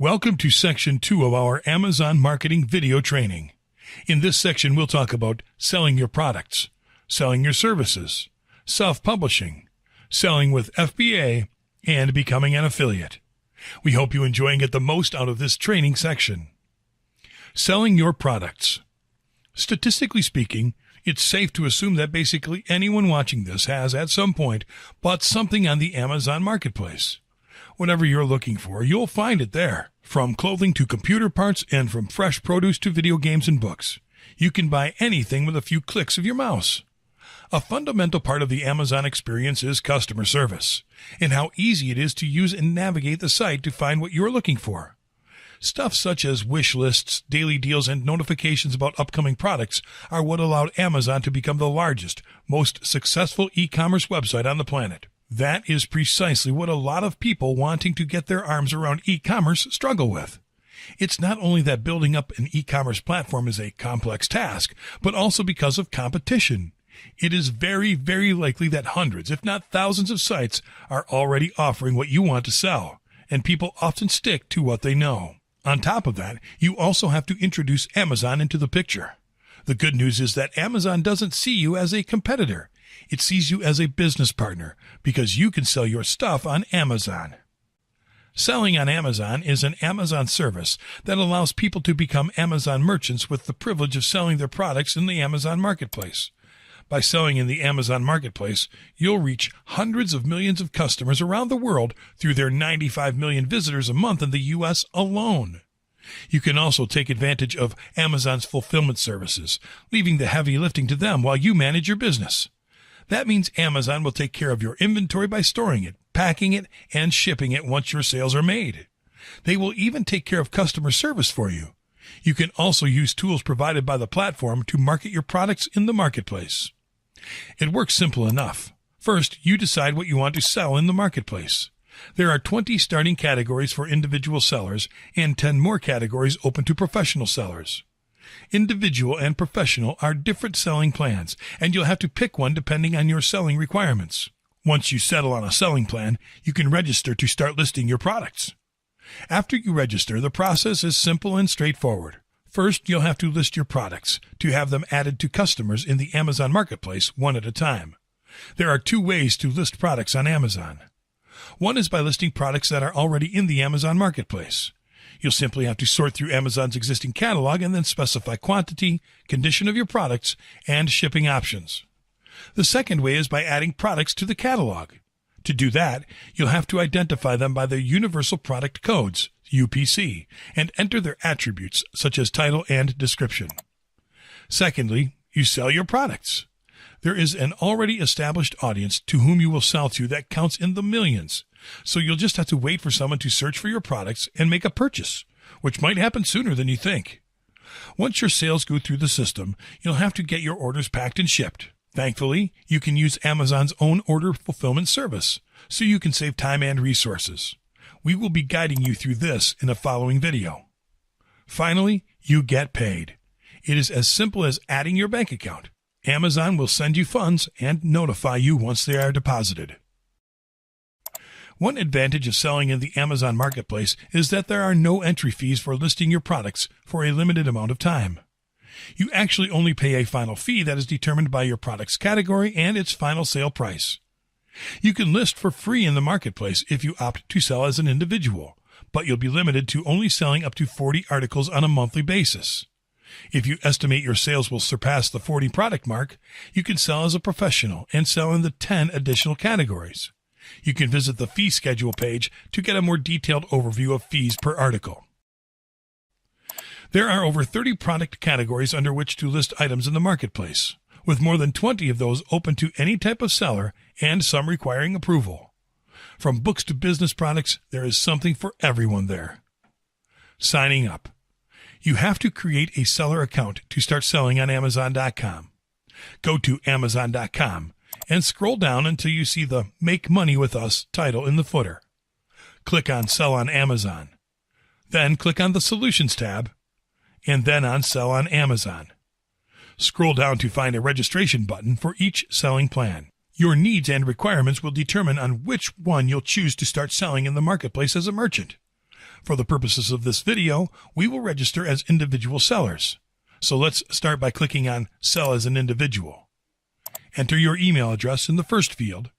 Welcome to Section 2 of our Amazon Marketing video training. In this section, we'll talk about selling your products, selling your services, self-publishing, selling with FBA, and becoming an affiliate. We hope you enjoy and get the most out of this training section. Selling your products. Statistically speaking, it's safe to assume that basically anyone watching this has, at some point, bought something on the Amazon Marketplace. Whatever you're looking for, you'll find it there. From clothing to computer parts and from fresh produce to video games and books. You can buy anything with a few clicks of your mouse. A fundamental part of the Amazon experience is customer service, and how easy it is to use and navigate the site to find what you're looking for. Stuff such as wish lists, daily deals, and notifications about upcoming products are what allowed Amazon to become the largest, most successful e-commerce website on the planet. That is precisely what a lot of people wanting to get their arms around e-commerce struggle with. It's not only that building up an e-commerce platform is a complex task, but also because of competition. It is very, very likely that hundreds, if not thousands of sites are already offering what you want to sell, and people often stick to what they know. On top of that, you also have to introduce Amazon into the picture. The good news is that Amazon doesn't see you as a competitor. It sees you as a business partner because you can sell your stuff on Amazon. Selling on Amazon is an Amazon service that allows people to become Amazon merchants with the privilege of selling their products in the Amazon Marketplace. By selling in the Amazon Marketplace, you'll reach hundreds of millions of customers around the world through their 95 million visitors a month in the U.S. alone. You can also take advantage of Amazon's fulfillment services, leaving the heavy lifting to them while you manage your business. That means Amazon will take care of your inventory by storing it, packing it, and shipping it once your sales are made. They will even take care of customer service for you. You can also use tools provided by the platform to market your products in the marketplace. It works simple enough. First, you decide what you want to sell in the marketplace. There are 20 starting categories for individual sellers and 10 more categories open to professional sellers. Individual and professional are different selling plans, and you'll have to pick one depending on your selling requirements. Once you settle on a selling plan, you can register to start listing your products. After you register, the process is simple and straightforward. First, you'll have to list your products to have them added to customers in the Amazon Marketplace one at a time. There are two ways to list products on Amazon. One is by listing products that are already in the Amazon Marketplace. You'll simply have to sort through Amazon's existing catalog and then specify quantity, condition of your products, and shipping options. The second way is by adding products to the catalog. To do that, you'll have to identify them by their Universal Product Codes, UPC, and enter their attributes such as title and description. Secondly, you sell your products. There is an already established audience to whom you will sell to that counts in the millions. So you'll just have to wait for someone to search for your products and make a purchase, which might happen sooner than you think. Once your sales go through the system, you'll have to get your orders packed and shipped. Thankfully, you can use Amazon's own order fulfillment service, so you can save time and resources. We will be guiding you through this in a following video. Finally, you get paid. It is as simple as adding your bank account. Amazon will send you funds and notify you once they are deposited. One advantage of selling in the Amazon Marketplace is that there are no entry fees for listing your products for a limited amount of time. You actually only pay a final fee that is determined by your product's category and its final sale price. You can list for free in the marketplace if you opt to sell as an individual, but you'll be limited to only selling up to 40 articles on a monthly basis. If you estimate your sales will surpass the 40 product mark, you can sell as a professional and sell in the 10 additional categories. You can visit the fee schedule page to get a more detailed overview of fees per article. There are over 30 product categories under which to list items in the marketplace, with more than 20 of those open to any type of seller and some requiring approval. From books to business products, there is something for everyone there. Signing up. You have to create a seller account to start selling on Amazon.com. Go to Amazon.com and scroll down until you see the Make Money With Us title in the footer. Click on Sell on Amazon. Then click on the Solutions tab, and then on Sell on Amazon. Scroll down to find a registration button for each selling plan. Your needs and requirements will determine on which one you'll choose to start selling in the marketplace as a merchant. For the purposes of this video, we will register as individual sellers. So let's start by clicking on Sell as an Individual. Enter your email address in the first field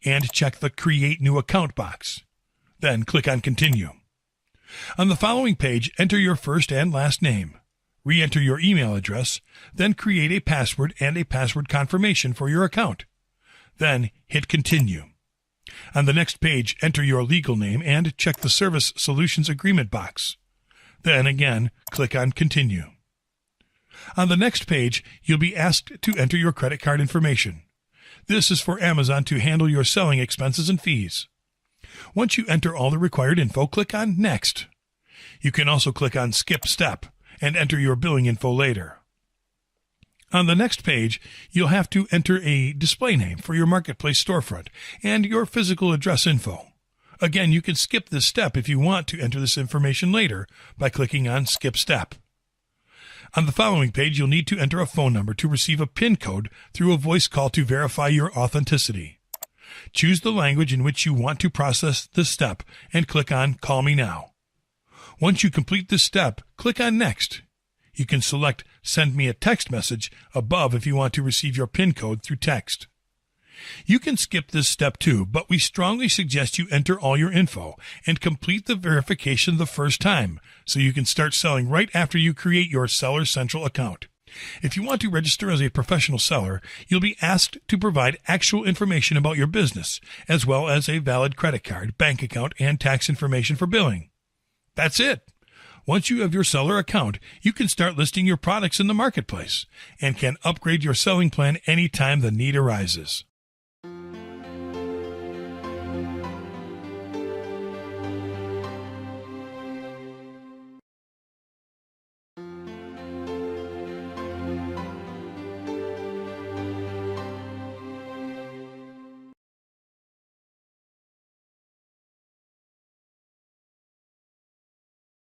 and check the Create New Account box. Then click on Continue. On the following page, enter your first and last name. Re-enter your email address, then create a password and a password confirmation for your account. Then hit Continue. On the next page, enter your legal name and check the Service Solutions Agreement box. Then again, click on Continue. On the next page, you'll be asked to enter your credit card information. This is for Amazon to handle your selling expenses and fees. Once you enter all the required info, click on Next. You can also click on Skip Step and enter your billing info later. On the next page, you'll have to enter a display name for your marketplace storefront and your physical address info. Again, you can skip this step if you want to enter this information later by clicking on Skip Step. On the following page, you'll need to enter a phone number to receive a PIN code through a voice call to verify your authenticity. Choose the language in which you want to process this step and click on Call Me Now. Once you complete this step, click on Next. You can select Send Me a Text Message above if you want to receive your PIN code through text. You can skip this step too, but we strongly suggest you enter all your info and complete the verification the first time so you can start selling right after you create your Seller Central account. If you want to register as a professional seller, you'll be asked to provide actual information about your business, as well as a valid credit card, bank account, and tax information for billing. That's it. Once you have your seller account, you can start listing your products in the marketplace and can upgrade your selling plan anytime the need arises.